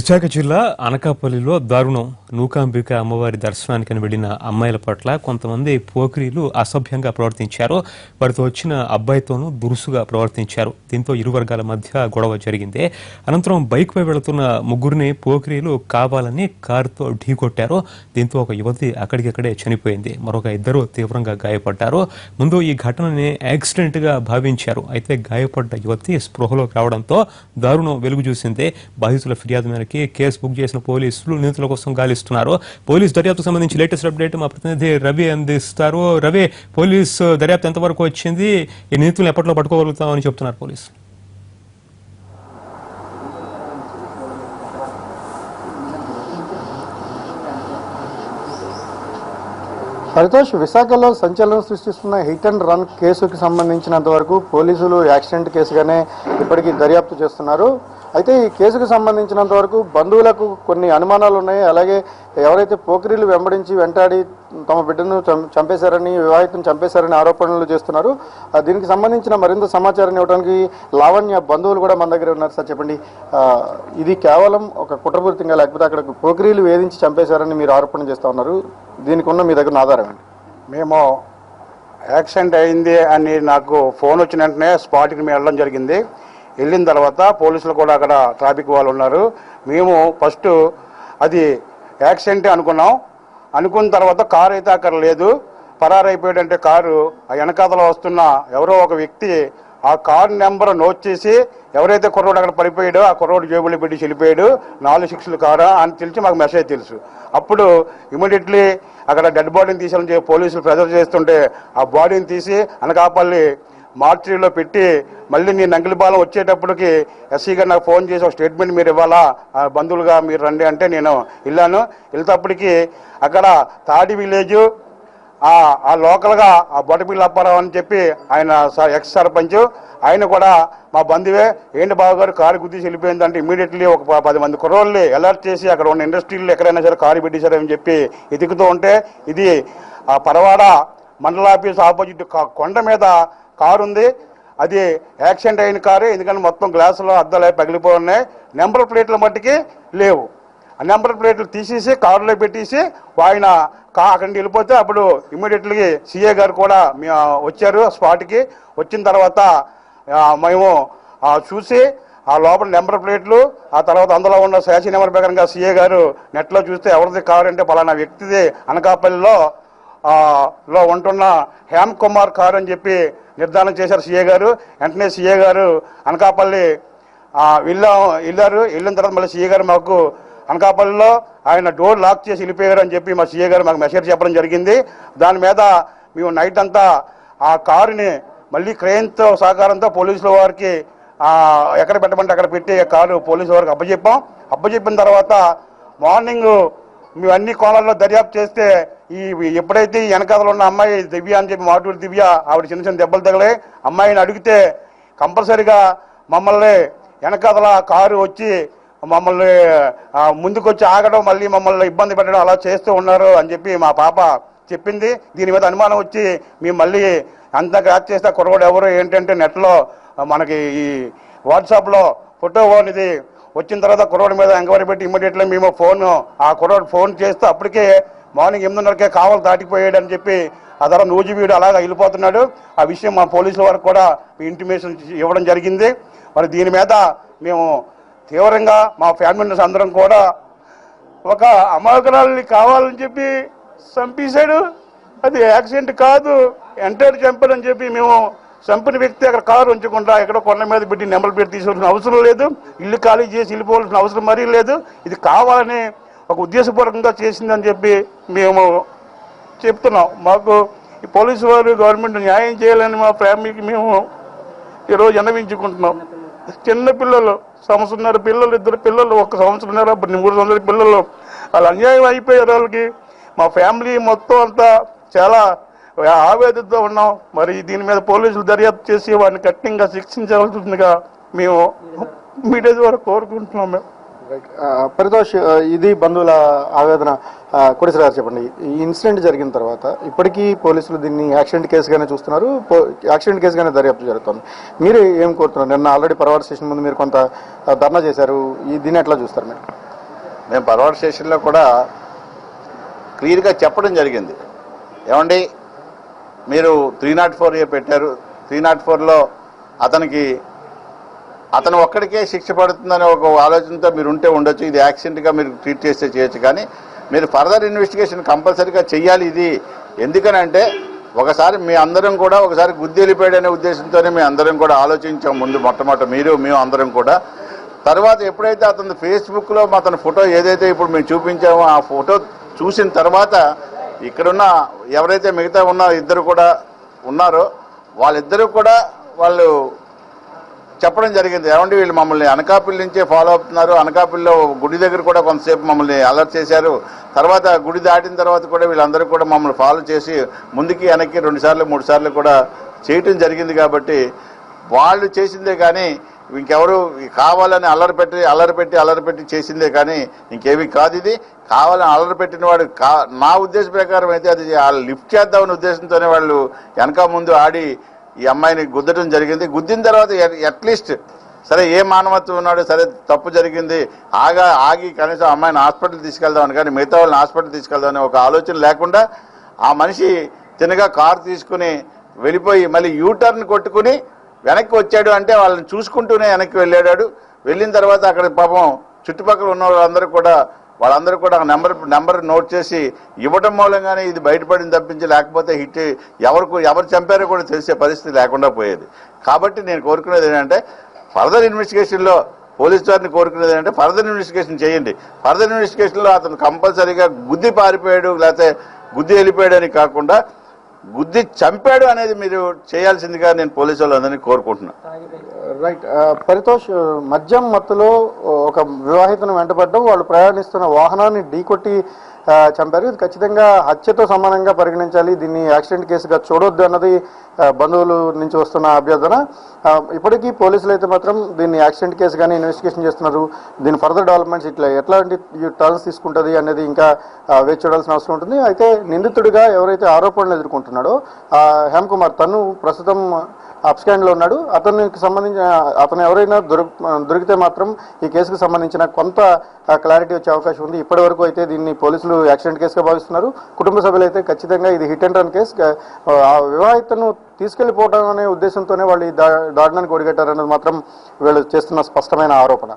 విశాఖ జిల్లా అనకాపల్లిలో దారుణం. నూకాంబిక అమ్మవారి దర్శనానికి వెళ్లిన అమ్మాయిల పట్ల కొంతమంది పోకిరీలు అసభ్యంగా ప్రవర్తించారు. వారితో వచ్చిన అబ్బాయితోనూ దురుసుగా ప్రవర్తించారు. దీంతో ఇరు వర్గాల మధ్య గొడవ జరిగింది. అనంతరం బైక్పై వెళుతున్న ముగ్గురిని పోకిరీలు కావాలని కారుతో ఢీకొట్టారు. దీంతో ఒక యువతి అక్కడికక్కడే చనిపోయింది. మరొక ఇద్దరు తీవ్రంగా గాయపడ్డారు. ముందు ఈ ఘటనని యాక్సిడెంట్ గా భావించారు. అయితే గాయపడ్డ యువతి స్పృహలోకి రావడంతో దారుణం వెలుగు చూసింది. బాధితుల ఫిర్యాదు మేరకు కేసు బుక్ చేసిన పోలీసులు నిందితుల కోసం గాలిస్తున్నారు. పోలీసు దర్యాప్తుకు సంబంధించి లేటెస్ట్ అప్డేట్ మా ప్రతినిధి రవి అందిస్తారు. రవి, పోలీసు దర్యాప్తు ఎంతవరకు వచ్చింది? ఈ నిందితులను ఎప్పట్లో పట్టుకోగలుగుతామని చెప్తున్నారు పోలీసు? పరితోష్, విశాఖలో సంచలనం సృష్టిస్తున్న హిట్ అండ్ రన్ కేసుకి సంబంధించినంత వరకు పోలీసులు యాక్సిడెంట్ కేసుగానే ఇప్పటికీ దర్యాప్తు చేస్తున్నారు. అయితే ఈ కేసుకు సంబంధించినంత వరకు బంధువులకు కొన్ని అనుమానాలు ఉన్నాయి. అలాగే ఎవరైతే పోకిరీలు వెంటాడి తమ బిడ్డను చంపేశారని, వివాహితను చంపేశారని ఆరోపణలు చేస్తున్నారు. దీనికి సంబంధించిన మరింత సమాచారాన్ని ఇవ్వడానికి లావణ్య బంధువులు కూడా మన దగ్గర ఉన్నారు. సార్ చెప్పండి, ఇది కేవలం ఒక కుట్రపూరితంగా లేకపోతే అక్కడ పోకిరీలు వేధించి చంపేశారని మీరు ఆరోపణ చేస్తూ ఉన్నారు. దీనికి ఉన్న మీ దగ్గర ఆధారం ఏంటి? మేము యాక్సిడెంట్ అయింది అని నాకు ఫోన్ వచ్చిన వెంటనే స్పాట్కి మేము వెళ్ళడం జరిగింది. వెళ్ళిన తర్వాత పోలీసులు కూడా అక్కడ ట్రాఫిక్ వాళ్ళు ఉన్నారు. మేము ఫస్ట్ అది యాక్సిడెంట్ అనుకున్న తర్వాత కారు అయితే అక్కడ లేదు, పరారైపోయాడంటే కారు. ఆ వెనకాతలో వస్తున్న ఎవరో ఒక వ్యక్తి ఆ కారు నెంబర్ నోట్ చేసి ఎవరైతే కుర్రోడు అక్కడ పడిపోయాడో ఆ కుర్రోడు జేబులో పెట్టి వెళ్ళిపోయాడు. 4 కారా అని తెలిసి మాకు మెసేజ్ తెలుసు. అప్పుడు ఇమీడియట్లీ అక్కడ డెడ్ బాడీని తీసేయాలని పోలీసులు ప్రెజర్ చేస్తుంటే ఆ బాడీని తీసి అనకాపల్లి మార్చిలో పెట్టి మళ్ళీ నేను నంగిలిపాలెం వచ్చేటప్పటికి ఎస్సీ గారు నాకు ఫోన్ చేసి ఒక స్టేట్మెంట్ మీరు ఇవ్వాలా, బంధువులుగా మీరు రండి అంటే నేను వెళ్ళాను. వెళ్తేప్పటికి అక్కడ తాడి విలేజ్ ఆ లోకల్గా ఆ బొటపిల్లి అప్పారావు అని చెప్పి ఆయన ఎక్స్ సర్పంచ్, ఆయన కూడా మా బంధువే. ఏంటి బావగారు కారు గుద్దేసి వెళ్ళిపోయిందంటే ఇమీడియట్లీ ఒక 10 మంది కుర్రోళ్ళని అలర్ట్ చేసి అక్కడ ఉన్న ఇండస్ట్రీలు ఎక్కడైనా సరే కారు పెట్టేశారని చెప్పి ఎదుగుతూ ఉంటే ఇది ఆ పరవాడ మండల ఆఫీస్ ఆపోజిట్ కొండ మీద కారు ఉంది. అది యాక్సిడెంట్ అయిన కారు, ఎందుకంటే మొత్తం గ్లాసులో అద్దాలు పగిలిపోయి ఉన్నాయి. నెంబర్ ప్లేట్ల మట్టికి లేవు. ఆ నెంబర్ ప్లేట్లు తీసేసి కారులో పెట్టేసి ఆయన అక్కడికి వెళ్ళిపోతే అప్పుడు ఇమ్మీడియట్లీ సీఏ గారు కూడా వచ్చారు స్పాట్కి. వచ్చిన తర్వాత మేము చూసి ఆ లోపల నెంబర్ ప్లేట్లు, ఆ తర్వాత అందులో ఉన్న శాసీ నెంబర్ ప్రకారంగా సీఏ గారు నెట్లో చూస్తే ఎవరిది కారు అంటే పలానా వ్యక్తిది అనకాపల్లిలో ఉంటున్న హేమ్ కుమార్ కారు అని చెప్పి నిర్ధారణ చేశారు సీఏ గారు. వెంటనే సీఏ గారు అనకాపల్లి వెళ్ళారు. వెళ్ళిన తర్వాత మళ్ళీ సీఏ గారు మాకు అనకాపల్లిలో ఆయన డోర్ లాక్ చేసి వెళ్ళిపోయారు అని చెప్పి మా సీఏ గారు మాకు మెసేజ్ చెప్పడం జరిగింది. దాని మీద మేము నైట్ అంతా ఆ కారుని మళ్ళీ క్రెయిన్తో సహకారంతో పోలీసుల వారికి ఎక్కడ పెట్టమంటే అక్కడ పెట్టి కారు పోలీసుల వారికి అప్పచెప్పిన తర్వాత మార్నింగ్ మేము అన్ని కోణాల్లో దర్యాప్తు చేస్తే ఎప్పుడైతే ఈ వెనకాతలో ఉన్న అమ్మాయి దివ్య అని చెప్పి మాటూరు దివ్య, ఆవిడ చిన్న దెబ్బలు తగిలాయి. అమ్మాయిని అడిగితే కంపల్సరిగా మమ్మల్ని వెనకాతల కారు వచ్చి మమ్మల్ని ముందుకు వచ్చి ఆగడం, మళ్ళీ మమ్మల్ని ఇబ్బంది పెట్టడం అలా చేస్తూ ఉన్నారు అని చెప్పి మా పాప చెప్పింది. దీని మీద అనుమానం వచ్చి మేము మళ్ళీ అంతా క్రాక్ చేస్తే కుర్రోడు ఎవరు ఏంటంటే నెట్లో మనకి ఈ వాట్సాప్లో ఫోటో అనేది వచ్చిన తర్వాత కుర్రోడి మీద ఎంక్వైరీ పెట్టి ఇమ్మీడియట్లీ మేము ఆ కుర్రోడు ఫోన్ చేస్తే అప్పటికే మార్నింగ్ 8:30కే కావాలి దాటిపోయాడు అని చెప్పి ఆ తర్వాత నూజివీడు అలాగా వెళ్ళిపోతున్నాడు. ఆ విషయం మా పోలీసుల వారికి కూడా ఇంటిమేషన్ ఇవ్వడం జరిగింది. మరి దీని మీద మేము తీవ్రంగా మా ఫ్యామిలీ మెంబర్స్ అందరం కూడా ఒక అమాయకురాలని కావాలని చెప్పి చంపేశాడు, అది యాక్సిడెంట్ కాదు, ఎంటైర్ చంపారని చెప్పి మేము చంపిన వ్యక్తి అక్కడ కారు ఉంచకుండా ఎక్కడో కొండ మీద పెట్టి నెంబర్ పెట్టి తీసుకోవాల్సిన అవసరం లేదు, ఇల్లు ఖాళీ చేసి వెళ్ళిపోవాల్సిన అవసరం మరీ లేదు. ఇది కావాలని ఒక ఉద్దేశపూర్వకంగా చేసిందని చెప్పి మేము చెప్తున్నాం. మాకు ఈ పోలీసు వారు గవర్నమెంట్ న్యాయం చేయాలని మా ఫ్యామిలీకి మేము ఈరోజు విన్నవించుకుంటున్నాం. చిన్న పిల్లలు, 1.5 సంవత్సరం పిల్లలు, 2 పిల్లలు, 1 సంవత్సరంన్నర 3 సంవత్సరాల పిల్లలు, వాళ్ళు అన్యాయం అయిపోయారు. వాళ్ళకి మా ఫ్యామిలీ మొత్తం అంతా చాలా ఆవేదనతో ఉన్నాం. మరి దీని మీద పోలీసులు దర్యాప్తు చేసి వారిని కఠినంగా శిక్షించవలసిందిగా మేము మీడియా ద్వారా కోరుకుంటున్నాం. మేము పరితోష్, ఇది బంధువుల ఆవేదన. కోటేశ్వర గారు చెప్పండి, ఈ ఇన్సిడెంట్ జరిగిన తర్వాత ఇప్పటికీ పోలీసులు దీన్ని యాక్సిడెంట్ కేసుగానే చూస్తున్నారు, యాక్సిడెంట్ కేసుగానే దర్యాప్తు జరుగుతుంది. మీరు ఏం కోరుతున్నారు? నిన్న ఆల్రెడీ పరవాడ స్టేషన్ ముందు మీరు కొంత ధర్నా చేశారు, దీన్ని ఎట్లా చూస్తారు మీరు? మేము పరవాడ స్టేషన్లో కూడా క్లియర్గా చెప్పడం జరిగింది. ఏమండి, మీరు 304A పెట్టారు, 304లో అతను ఒక్కడికే శిక్ష పడుతుందనే ఒక ఆలోచనతో మీరు ఉండొచ్చు. ఇది యాక్సిడెంట్గా మీరు ట్రీట్ చేస్తే చేయొచ్చు, కానీ మీరు ఫర్దర్ ఇన్వెస్టిగేషన్ కంపల్సరీగా చెయ్యాలి. ఇది ఎందుకనంటే ఒకసారి మీ అందరం కూడా ఒకసారి గుద్ది వెళ్ళిపోయాడనే ఉద్దేశంతోనే మేము అందరం కూడా ఆలోచించాం ముందు మొట్టమొదట మేము అందరం కూడా. తర్వాత ఎప్పుడైతే అతను ఫేస్బుక్లో అతని ఫోటో ఏదైతే ఇప్పుడు మేము చూపించామో ఆ ఫోటో చూసిన తర్వాత ఇక్కడున్న ఎవరైతే మిగతా ఇద్దరు కూడా ఉన్నారో వాళ్ళిద్దరూ కూడా వాళ్ళు చెప్పడం జరిగింది. ఏమంటే వీళ్ళు మమ్మల్ని అనకాపల్లి నుంచే ఫాలో అవుతున్నారు, అనకాపల్లిలో గుడి దగ్గర కూడా కొంతసేపు మమ్మల్ని అలర్ట్ చేశారు, తర్వాత గుడి దాటిన తర్వాత కూడా వీళ్ళందరూ కూడా మమ్మల్ని ఫాలో చేసి ముందుకి వెనక్కి 2 సార్లు 3 సార్లు కూడా చేయటం జరిగింది. కాబట్టి వాళ్ళు చేసిందే కానీ ఇంకెవరు కావాలని అల్లరిపెట్టి చేసిందే కానీ ఇంకేమీ కాదు. ఇది కావాలని అల్లరిపెట్టిన వాడు నా ఉద్దేశ ప్రకారం అయితే అది లిఫ్ట్ చేద్దామనే ఉద్దేశంతోనే వాళ్ళు వెనక ముందు ఆడి ఈ అమ్మాయిని గుద్దటం జరిగింది. గుద్దిన తర్వాత అట్లీస్ట్ సరే ఏ మానవత్వం ఉన్నాడు, సరే తప్పు జరిగింది, ఆగి కనీసం అమ్మాయిని హాస్పిటల్ తీసుకెళ్దామని, కానీ మిగతా వాళ్ళని హాస్పిటల్ తీసుకెళ్దామని ఒక ఆలోచన లేకుండా ఆ మనిషి తినగా కారు తీసుకుని వెళ్ళిపోయి మళ్ళీ యూటర్న్ కొట్టుకుని వెనక్కి వచ్చాడు. అంటే వాళ్ళని చూసుకుంటూనే వెనక్కి వెళ్ళాడు. వెళ్ళిన తర్వాత అక్కడ పాపం చుట్టుపక్కల ఉన్న వాళ్ళందరూ కూడా నెంబర్ నోట్ చేసి ఇవ్వడం మూలంగానే ఇది బయటపడింది తప్పించి లేకపోతే హిట్ ఎవరు చంపారో కూడా తెలిసే పరిస్థితి లేకుండా పోయేది. కాబట్టి నేను కోరుకునేది ఏంటంటే ఫర్దర్ ఇన్వెస్టిగేషన్లో పోలీసు వారిని కోరుకునేది ఏంటంటే ఫర్దర్ ఇన్వెస్టిగేషన్ చేయండి. ఫర్దర్ ఇన్వెస్టిగేషన్లో అతను కంపల్సరీగా గుద్ది పారిపోయాడు లేకపోతే గుద్ది వెళ్ళిపోయాడు అని కాకుండా గుద్ది చంపాడు అనేది మీరు చేయాల్సిందిగా నేను పోలీసు వాళ్ళందరినీ కోరుకుంటున్నాను. రైట్. పరితోష్, మద్యం మత్తులో ఒక వివాహితను వెంటబడ్డం, వాళ్ళు ప్రయాణిస్తున్న వాహనాన్ని ఢీకొట్టి చంపారు. ఇది ఖచ్చితంగా హత్యతో సమానంగా పరిగణించాలి, దీన్ని యాక్సిడెంట్ కేసుగా చూడొద్దు అన్నది బంధువుల నుంచి వస్తున్న అభ్యర్థన. ఇప్పటికీ పోలీసులు అయితే మాత్రం దీన్ని యాక్సిడెంట్ కేసుగానే ఇన్వెస్టిగేషన్ చేస్తున్నారు. దీని ఫర్దర్ డెవలప్మెంట్స్ ఎట్లాంటి టర్న్స్ తీసుకుంటుంది అనేది ఇంకా వేచి చూడాల్సిన అవసరం ఉంటుంది. అయితే నిందితుడిగా ఎవరైతే ఆరోపణలు ఎదుర్కొంటున్నాడో హేమ్ కుమార్, తను ప్రస్తుతం అప్స్కాండ్లో ఉన్నాడు. అతను ఎవరైనా దొరికితే మాత్రం ఈ కేసుకు సంబంధించిన కొంత క్లారిటీ వచ్చే అవకాశం ఉంది. ఇప్పటి వరకు అయితే దీన్ని పోలీసులు యాక్సిడెంట్ కేసుగా భావిస్తున్నారు. కుటుంబ సభ్యులు అయితే ఖచ్చితంగా ఇది హిట్ అండ్ రన్ కేసు, ఆ వివాహితను తీసుకెళ్లిపోవడం అనే ఉద్దేశంతోనే వాళ్ళు ఈ దారుణానికి ఒడిగట్టారన్నది మాత్రం వీళ్ళు చేస్తున్న స్పష్టమైన ఆరోపణ.